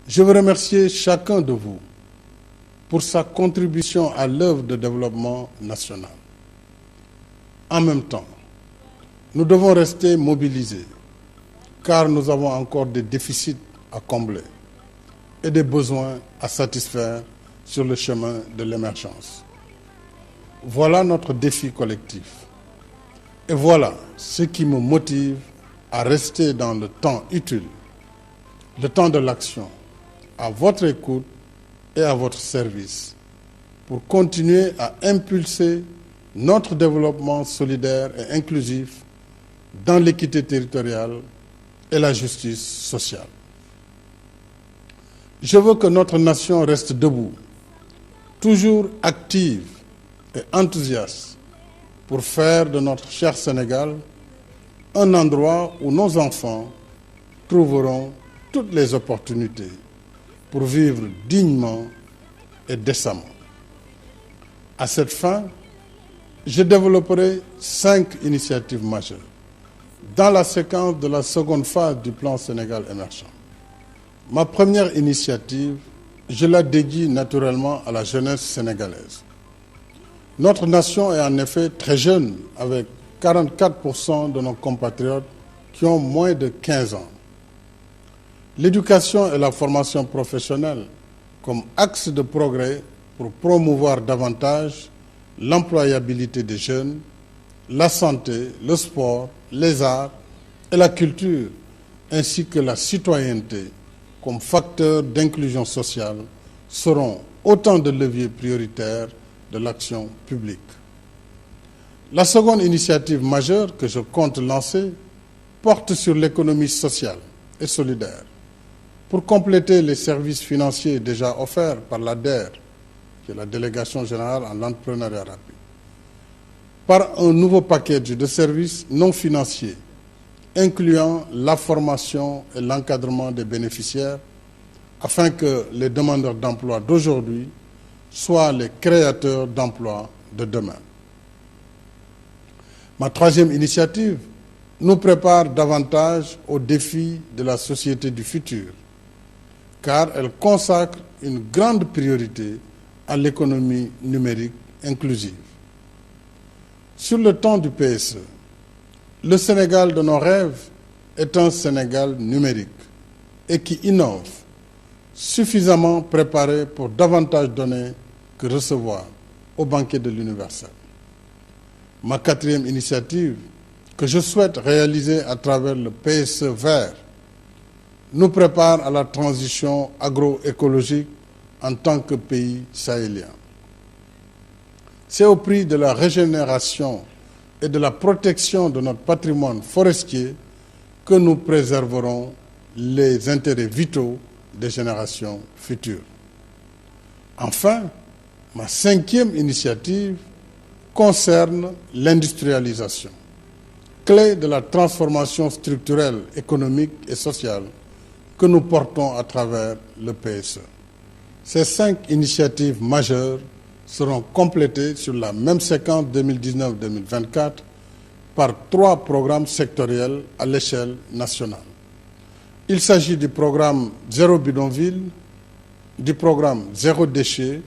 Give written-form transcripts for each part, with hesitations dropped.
Je veux remercier chacun de vous pour sa contribution à l'œuvre de développement national. En même temps, nous devons rester mobilisés car nous avons encore des déficits à combler et des besoins à satisfaire sur le chemin de l'émergence. Voilà notre défi collectif. Et voilà ce qui me motive à rester dans le temps utile, le temps de l'action, à votre écoute et à votre service, pour continuer à impulser notre développement solidaire et inclusif dans l'équité territoriale et la justice sociale. Je veux que notre nation reste debout, toujours active et enthousiaste pour faire de notre cher Sénégal un endroit où nos enfants trouveront toutes les opportunités pour vivre dignement et décemment. À cette fin, je développerai 5 initiatives majeures dans la séquence de la seconde phase du plan Sénégal émergent. Ma première initiative, je la dédie naturellement à la jeunesse sénégalaise. Notre nation est en effet très jeune, avec 44% de nos compatriotes qui ont moins de 15 ans. L'éducation et la formation professionnelle comme axe de progrès pour promouvoir davantage l'employabilité des jeunes, la santé, le sport, les arts et la culture, ainsi que la citoyenneté comme facteur d'inclusion sociale, seront autant de leviers prioritaires de l'action publique. La seconde initiative majeure que je compte lancer porte sur l'économie sociale et solidaire pour compléter les services financiers déjà offerts par la DER, qui est la Délégation générale en l'entrepreneuriat rapide, par un nouveau package de services non financiers incluant la formation et l'encadrement des bénéficiaires afin que les demandeurs d'emploi d'aujourd'hui soient les créateurs d'emplois de demain. Ma troisième initiative nous prépare davantage aux défis de la société du futur, car elle consacre une grande priorité à l'économie numérique inclusive. Sur le temps du PSE, le Sénégal de nos rêves est un Sénégal numérique et qui innove, suffisamment préparé pour davantage donner que recevoir au banquet de l'universel. Ma quatrième initiative, que je souhaite réaliser à travers le PSE vert, nous prépare à la transition agroécologique en tant que pays sahélien. C'est au prix de la régénération et de la protection de notre patrimoine forestier que nous préserverons les intérêts vitaux des générations futures. Enfin, ma cinquième initiative concerne l'industrialisation, clé de la transformation structurelle, économique et sociale que nous portons à travers le PSE. Ces 5 initiatives majeures seront complétées sur la même séquence 2019-2024 par 3 programmes sectoriels à l'échelle nationale. Il s'agit du programme Zéro bidonville, du programme Zéro déchet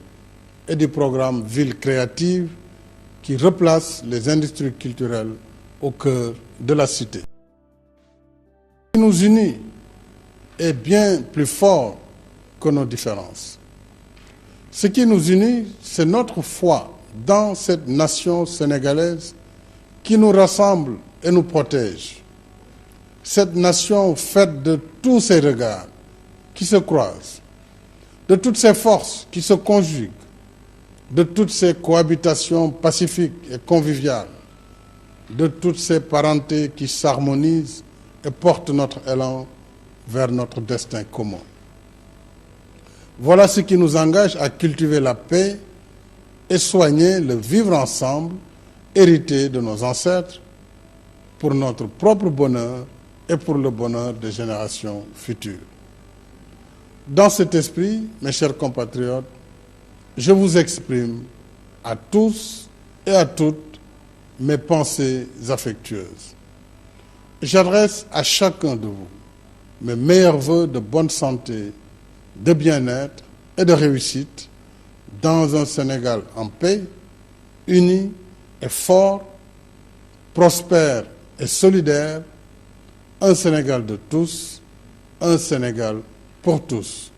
et du programme Ville créative qui replace les industries culturelles au cœur de la cité. Ce qui nous unit est bien plus fort que nos différences. Ce qui nous unit, c'est notre foi dans cette nation sénégalaise qui nous rassemble et nous protège. Cette nation faite de tous ces regards qui se croisent, de toutes ces forces qui se conjuguent, de toutes ces cohabitations pacifiques et conviviales, de toutes ces parentés qui s'harmonisent et portent notre élan vers notre destin commun. Voilà ce qui nous engage à cultiver la paix et soigner le vivre ensemble hérité de nos ancêtres pour notre propre bonheur et pour le bonheur des générations futures. Dans cet esprit, mes chers compatriotes, je vous exprime à tous et à toutes mes pensées affectueuses. J'adresse à chacun de vous mes meilleurs vœux de bonne santé, de bien-être et de réussite dans un Sénégal en paix, uni et fort, prospère et solidaire, un Sénégal de tous, un Sénégal pour tous.